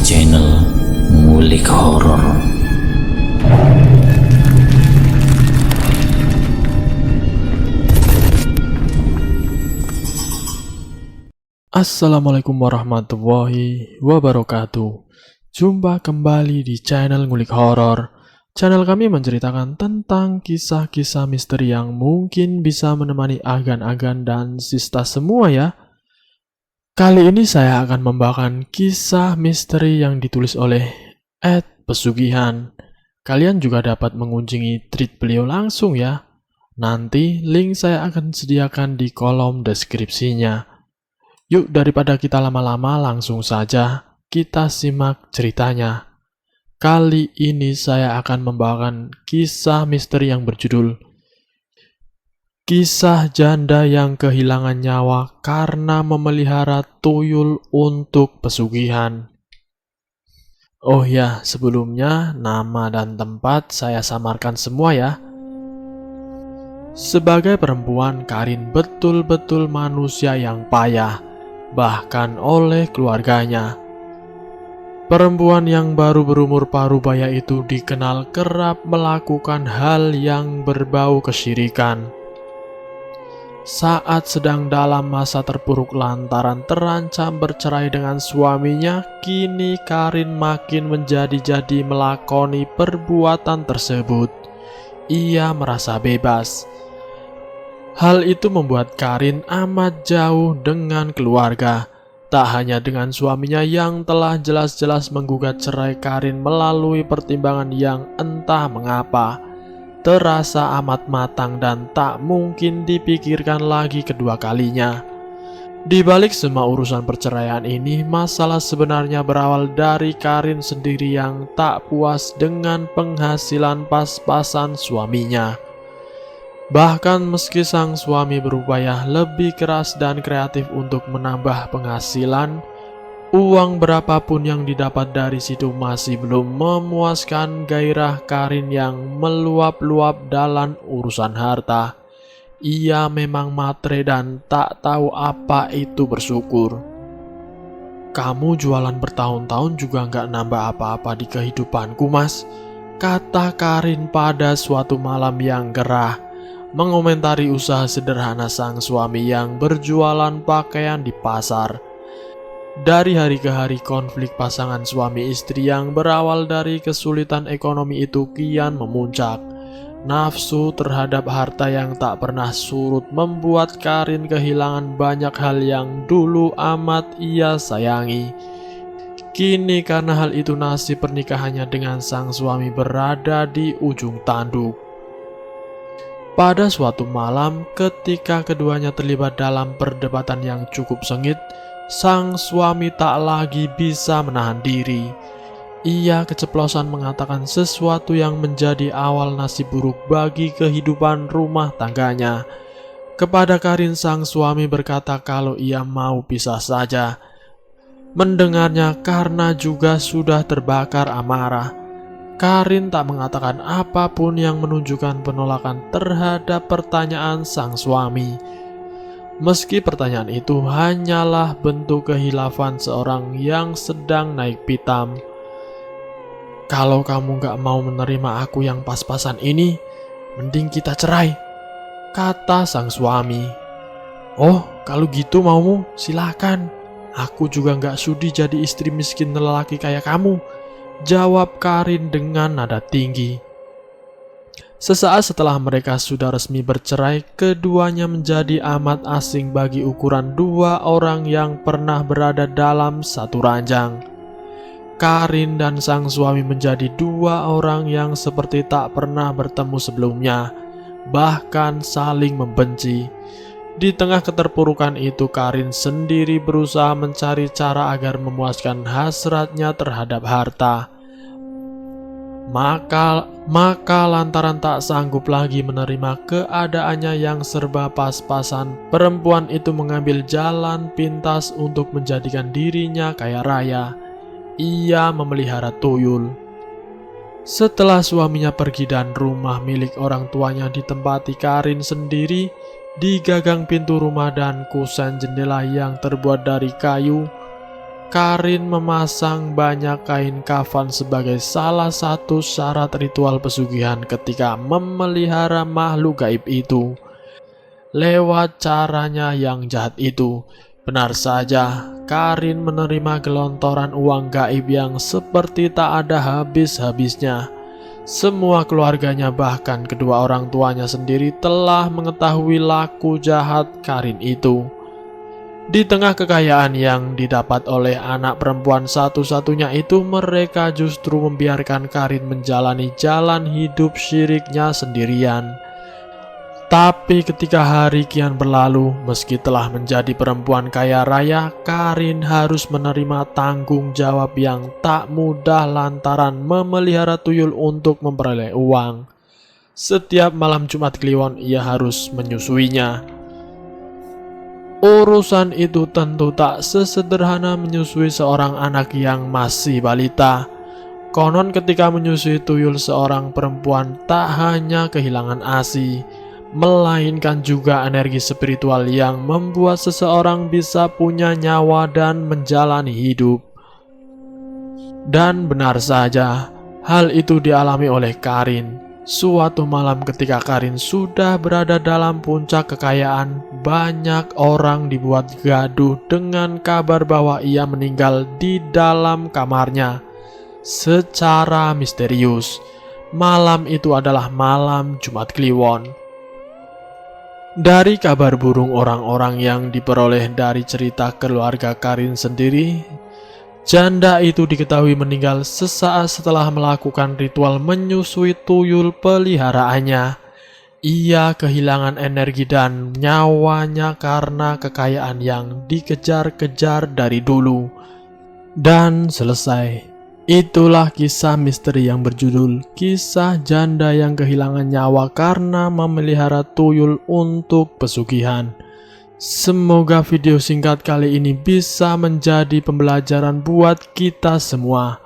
channel Ngulik Horor. Assalamualaikum warahmatullahi wabarakatuh. Jumpa kembali di channel Ngulik Horor. Channel kami menceritakan tentang kisah-kisah misteri yang mungkin bisa menemani agan-agan dan sista semua ya. Kali ini saya akan membawakan kisah misteri yang ditulis oleh Ed Pesugihan. Kalian juga dapat mengunjungi tweet beliau langsung ya. Nanti link saya akan sediakan di kolom deskripsinya. Yuk, daripada kita lama-lama, langsung saja kita simak ceritanya. Kali ini saya akan membawakan kisah misteri yang berjudul Kisah Janda yang Kehilangan Nyawa Karena Memelihara Tuyul untuk Pesugihan. Oh ya, sebelumnya nama dan tempat saya samarkan semua ya. Sebagai perempuan, Karin betul-betul manusia yang payah, bahkan oleh keluarganya. Perempuan yang baru berumur parubaya itu dikenal kerap melakukan hal yang berbau kesyirikan. Saat sedang dalam masa terpuruk lantaran terancam bercerai dengan suaminya, kini Karin makin menjadi-jadi melakoni perbuatan tersebut. Ia merasa bebas. Hal itu membuat Karin amat jauh dengan keluarga. Tak hanya dengan suaminya yang telah jelas-jelas menggugat cerai, Karin melalui pertimbangan yang entah mengapa terasa amat matang dan tak mungkin dipikirkan lagi kedua kalinya. Di balik semua urusan perceraian ini, masalah sebenarnya berawal dari Karin sendiri yang tak puas dengan penghasilan pas-pasan suaminya. Bahkan meski sang suami berupaya lebih keras dan kreatif untuk menambah penghasilan, uang berapapun yang didapat dari situ masih belum memuaskan gairah Karin yang meluap-luap dalam urusan harta. Ia memang matre dan tak tahu apa itu bersyukur. "Kamu jualan bertahun-tahun juga nggak nambah apa-apa di kehidupanku, Mas," kata Karin pada suatu malam yang gerah, mengomentari usaha sederhana sang suami yang berjualan pakaian di pasar. Dari hari ke hari, konflik pasangan suami istri yang berawal dari kesulitan ekonomi itu kian memuncak. Nafsu terhadap harta yang tak pernah surut membuat Karin kehilangan banyak hal yang dulu amat ia sayangi. Kini karena hal itu nasib pernikahannya dengan sang suami berada di ujung tanduk. Pada suatu malam, ketika keduanya terlibat dalam perdebatan yang cukup sengit, sang suami tak lagi bisa menahan diri. Ia keceplosan mengatakan sesuatu yang menjadi awal nasib buruk bagi kehidupan rumah tangganya. Kepada Karin, sang suami berkata kalau ia mau pisah saja. Mendengarnya, karena juga sudah terbakar amarah, Karin tak mengatakan apapun yang menunjukkan penolakan terhadap pertanyaan sang suami. Meski pertanyaan itu hanyalah bentuk kehilafan seorang yang sedang naik pitam. "Kalau kamu gak mau menerima aku yang pas-pasan ini, mending kita cerai," kata sang suami. "Oh, kalau gitu maumu, silakan. Aku juga gak sudi jadi istri miskin lelaki kayak kamu," jawab Karin dengan nada tinggi. Sesaat setelah mereka sudah resmi bercerai, keduanya menjadi amat asing bagi ukuran dua orang yang pernah berada dalam satu ranjang. Karin dan sang suami menjadi dua orang yang seperti tak pernah bertemu sebelumnya, bahkan saling membenci. Di tengah keterpurukan itu, Karin sendiri berusaha mencari cara agar memuaskan hasratnya terhadap harta. Maka lantaran tak sanggup lagi menerima keadaannya yang serba pas-pasan, perempuan itu mengambil jalan pintas untuk menjadikan dirinya kaya raya. Ia memelihara tuyul. Setelah suaminya pergi dan rumah milik orang tuanya ditempati Karin sendiri, di gagang pintu rumah dan kusen jendela yang terbuat dari kayu, Karin memasang banyak kain kafan sebagai salah satu syarat ritual pesugihan ketika memelihara makhluk gaib itu. Lewat caranya yang jahat itu, benar saja Karin menerima gelontoran uang gaib yang seperti tak ada habis-habisnya. Semua keluarganya, bahkan kedua orang tuanya sendiri, telah mengetahui laku jahat Karin itu. Di tengah kekayaan yang didapat oleh anak perempuan satu-satunya itu, mereka justru membiarkan Karin menjalani jalan hidup syiriknya sendirian. Tapi ketika hari kian berlalu, meski telah menjadi perempuan kaya raya, Karin harus menerima tanggung jawab yang tak mudah lantaran memelihara tuyul untuk memperoleh uang. Setiap malam Jumat Kliwon ia harus menyusuinya. Urusan itu tentu tak sesederhana menyusui seorang anak yang masih balita. Konon ketika menyusui tuyul seorang perempuan tak hanya kehilangan ASI, melainkan juga energi spiritual yang membuat seseorang bisa punya nyawa dan menjalani hidup. Dan benar saja, hal itu dialami oleh Karin. Suatu malam ketika Karin sudah berada dalam puncak kekayaan, banyak orang dibuat gaduh dengan kabar bahwa ia meninggal di dalam kamarnya secara misterius. Malam itu adalah malam Jumat Kliwon. Dari kabar burung orang-orang yang diperoleh dari cerita keluarga Karin sendiri, janda itu diketahui meninggal sesaat setelah melakukan ritual menyusui tuyul peliharaannya. Ia kehilangan energi dan nyawanya karena kekayaan yang dikejar-kejar dari dulu. Dan selesai. Itulah kisah misteri yang berjudul Kisah Janda yang Kehilangan Nyawa Karena Memelihara Tuyul untuk Pesugihan. Semoga video singkat kali ini bisa menjadi pembelajaran buat kita semua.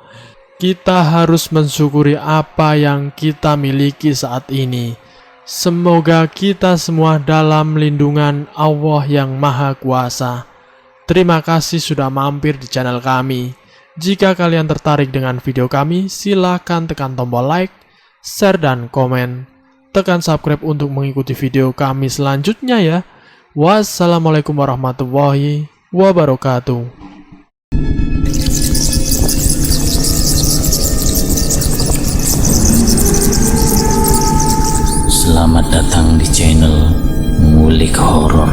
Kita harus mensyukuri apa yang kita miliki saat ini. Semoga kita semua dalam lindungan Allah yang Maha Kuasa. Terima kasih sudah mampir di channel kami. Jika kalian tertarik dengan video kami, silakan tekan tombol like, share, dan komen. Tekan subscribe untuk mengikuti video kami selanjutnya ya. Wassalamualaikum warahmatullahi wabarakatuh. Selamat datang di channel Ngulik Horor.